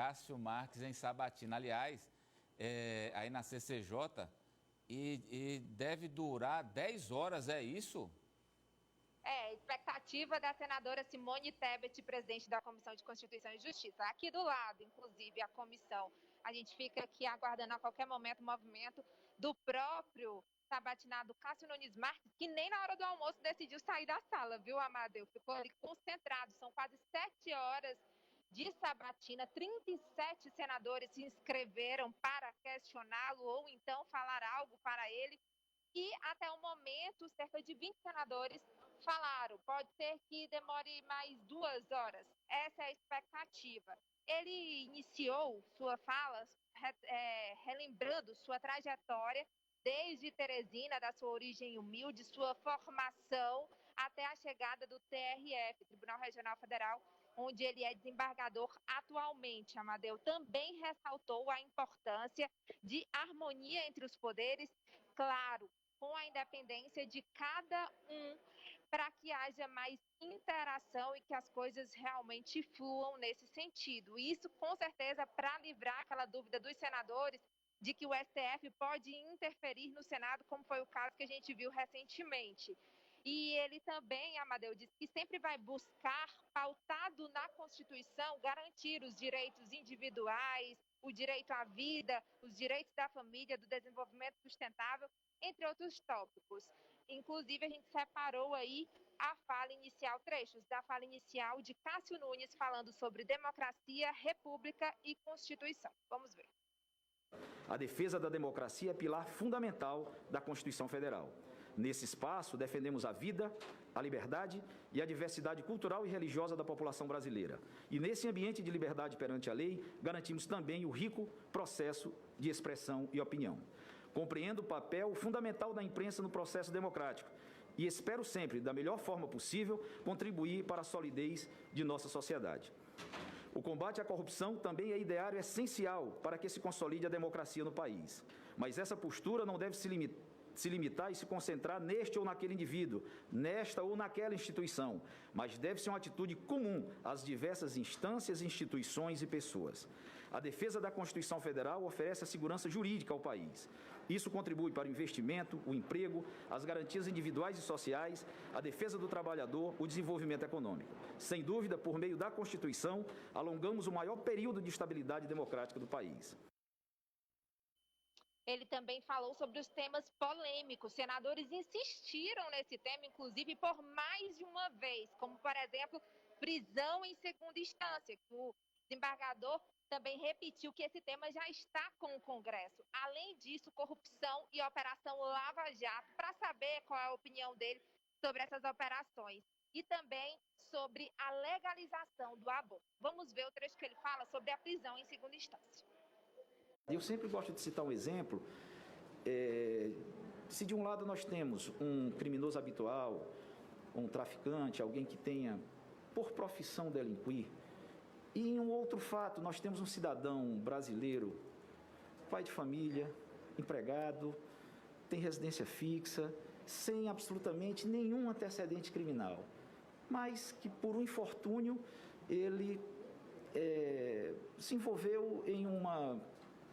Cássio Marques em Sabatina. Aliás, aí na CCJ, e deve durar 10 horas, é isso? Expectativa da senadora Simone Tebet, presidente da Comissão de Constituição e Justiça. Aqui do lado, inclusive, a comissão. A gente fica aqui aguardando a qualquer momento o movimento do próprio sabatinado Cássio Nunes Marques, que nem na hora do almoço decidiu sair da sala, viu, Amadeu? Ficou ali concentrado. São quase 7 horas de sabatina. 37 senadores se inscreveram para questioná-lo ou então falar algo para ele. E até o momento, cerca de 20 senadores falaram. Pode ser que demore mais 2 horas. Essa é a expectativa. Ele iniciou sua fala relembrando sua trajetória desde Teresina, da sua origem humilde, sua formação até a chegada do TRF, Tribunal Regional Federal, onde ele é desembargador atualmente. Amadeu também ressaltou a importância de harmonia entre os poderes, claro, com a independência de cada um, para que haja mais interação e que as coisas realmente fluam nesse sentido. Isso, com certeza, para livrar aquela dúvida dos senadores de que o STF pode interferir no Senado, como foi o caso que a gente viu recentemente. E ele também, Amadeu, disse que sempre vai buscar, pautado na Constituição, garantir os direitos individuais, o direito à vida, os direitos da família, do desenvolvimento sustentável, entre outros tópicos. Inclusive, a gente separou aí a fala inicial, trechos da fala inicial de Cássio Nunes falando sobre democracia, república e Constituição. Vamos ver. A defesa da democracia é pilar fundamental da Constituição Federal. Nesse espaço, defendemos a vida, a liberdade e a diversidade cultural e religiosa da população brasileira. E nesse ambiente de liberdade perante a lei, garantimos também o rico processo de expressão e opinião. Compreendo o papel fundamental da imprensa no processo democrático e espero sempre, da melhor forma possível, contribuir para a solidez de nossa sociedade. O combate à corrupção também é ideário essencial para que se consolide a democracia no país. Mas essa postura não deve se limitar e se concentrar neste ou naquele indivíduo, nesta ou naquela instituição, mas deve ser uma atitude comum às diversas instâncias, instituições e pessoas. A defesa da Constituição Federal oferece a segurança jurídica ao país. Isso contribui para o investimento, o emprego, as garantias individuais e sociais, a defesa do trabalhador, o desenvolvimento econômico. Sem dúvida, por meio da Constituição, alongamos o maior período de estabilidade democrática do país. Ele também falou sobre os temas polêmicos. Senadores insistiram nesse tema, inclusive, por mais de uma vez, como, por exemplo, prisão em segunda instância. O desembargador também repetiu que esse tema já está com o Congresso. Além disso, corrupção e Operação Lava Jato, para saber qual é a opinião dele sobre essas operações. E também sobre a legalização do aborto. Vamos ver o trecho que ele fala sobre a prisão em segunda instância. Eu sempre gosto de citar um exemplo. Se de um lado nós temos um criminoso habitual, um traficante, alguém que tenha por profissão delinquir, e em um outro fato nós temos um cidadão brasileiro, pai de família, empregado, tem residência fixa, sem absolutamente nenhum antecedente criminal, mas que por um infortúnio ele se envolveu em uma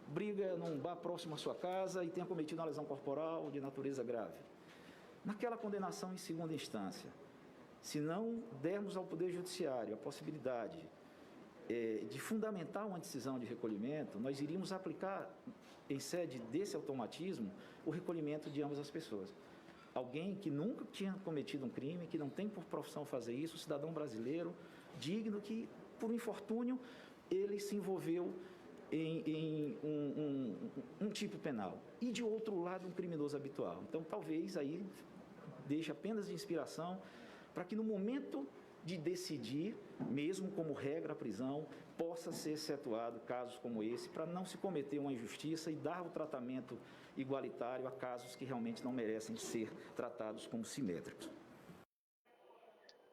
briga num bar próximo à sua casa e tenha cometido uma lesão corporal de natureza grave. Naquela condenação em segunda instância, se não dermos ao Poder Judiciário a possibilidade de fundamentar uma decisão de recolhimento, nós iríamos aplicar, em sede desse automatismo, o recolhimento de ambas as pessoas. Alguém que nunca tinha cometido um crime, que não tem por profissão fazer isso, um cidadão brasileiro, digno, que, por um infortúnio, ele se envolveu em um tipo penal. E, de outro lado, um criminoso habitual. Então, talvez aí deixe apenas de inspiração para que, no momento de decidir, mesmo como regra a prisão, possa ser excetuado casos como esse, para não se cometer uma injustiça e dar o tratamento igualitário a casos que realmente não merecem ser tratados como simétricos.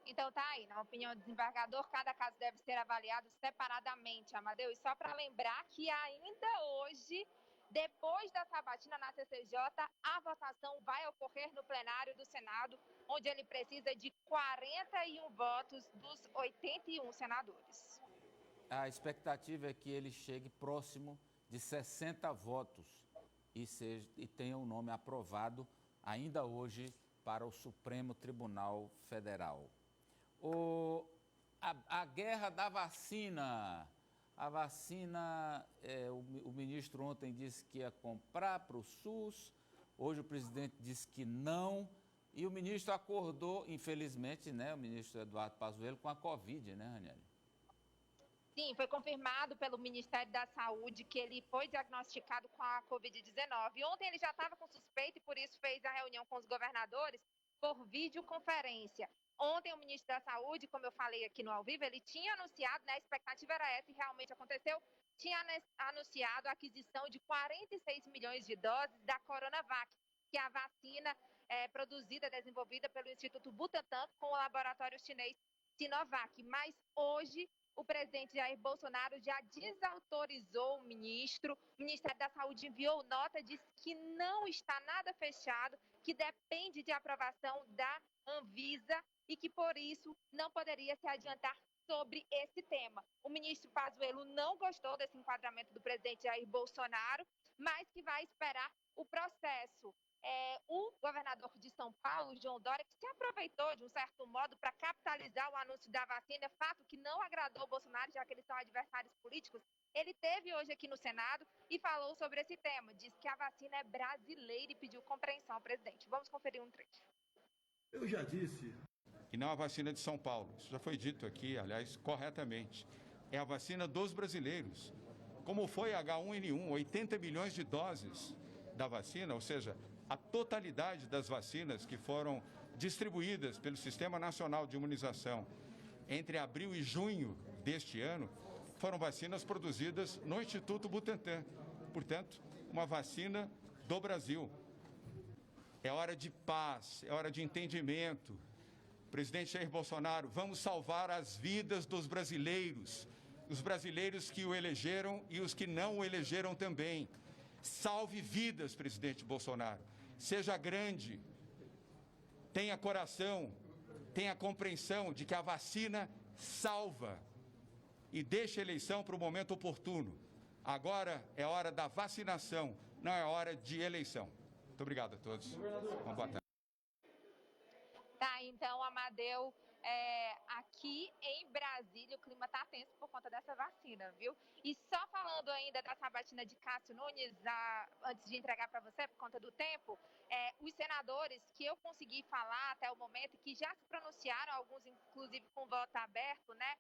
Então tá aí, na opinião do desembargador, cada caso deve ser avaliado separadamente, Amadeu. E só para lembrar que ainda hoje, depois da sabatina na CCJ, a votação vai ocorrer no plenário do Senado, onde ele precisa de 41 votos dos 81 senadores. a expectativa é que ele chegue próximo de 60 votos e tenha o nome aprovado ainda hoje para o Supremo Tribunal Federal. A guerra da vacina. A vacina, o ministro ontem disse que ia comprar para o SUS, hoje o presidente disse que não, e o ministro acordou, infelizmente, né, o ministro Eduardo Pazuello, com a Covid, né, Ranieri? Sim, foi confirmado pelo Ministério da Saúde que ele foi diagnosticado com a Covid-19. Ontem ele já estava com suspeita e por isso fez a reunião com os governadores por videoconferência. Ontem o ministro da Saúde, como eu falei aqui no ao vivo, ele tinha anunciado, né, a expectativa era essa e realmente aconteceu, tinha anunciado a aquisição de 46 milhões de doses da Coronavac, que é a vacina produzida, desenvolvida pelo Instituto Butantan com o laboratório chinês Sinovac. Mas hoje o presidente Jair Bolsonaro já desautorizou o ministro. O Ministério da Saúde enviou nota, disse que não está nada fechado, que depende de aprovação da Anvisa e que, por isso, não poderia se adiantar sobre esse tema. O ministro Pazuello não gostou desse enquadramento do presidente Jair Bolsonaro, mas que vai esperar o processo. O governador de São Paulo, João Dória, que se aproveitou de um certo modo para capitalizar o anúncio da vacina, fato que não agradou o Bolsonaro, já que eles são adversários políticos, ele esteve hoje aqui no Senado e falou sobre esse tema. Disse que a vacina é brasileira e pediu compreensão ao presidente. Vamos conferir um trecho. Eu já disse. E não a vacina de São Paulo. Isso já foi dito aqui, aliás, corretamente. É a vacina dos brasileiros. Como foi a H1N1, 80 milhões de doses da vacina, ou seja, a totalidade das vacinas que foram distribuídas pelo Sistema Nacional de Imunização entre abril e junho deste ano foram vacinas produzidas no Instituto Butantan. Portanto, uma vacina do Brasil. É hora de paz, é hora de entendimento. Presidente Jair Bolsonaro, vamos salvar as vidas dos brasileiros, os brasileiros que o elegeram e os que não o elegeram também. Salve vidas, presidente Bolsonaro. Seja grande, tenha coração, tenha compreensão de que a vacina salva e deixa a eleição para o momento oportuno. Agora é hora da vacinação, não é hora de eleição. Muito obrigado a todos. Uma boa tarde. Tá, então, Amadeu, aqui em Brasília o clima tá tenso por conta dessa vacina, viu? E só falando ainda da sabatina de Cássio Nunes, antes de entregar para você, por conta do tempo, os senadores que eu consegui falar até o momento, que já se pronunciaram, alguns inclusive com voto aberto, né?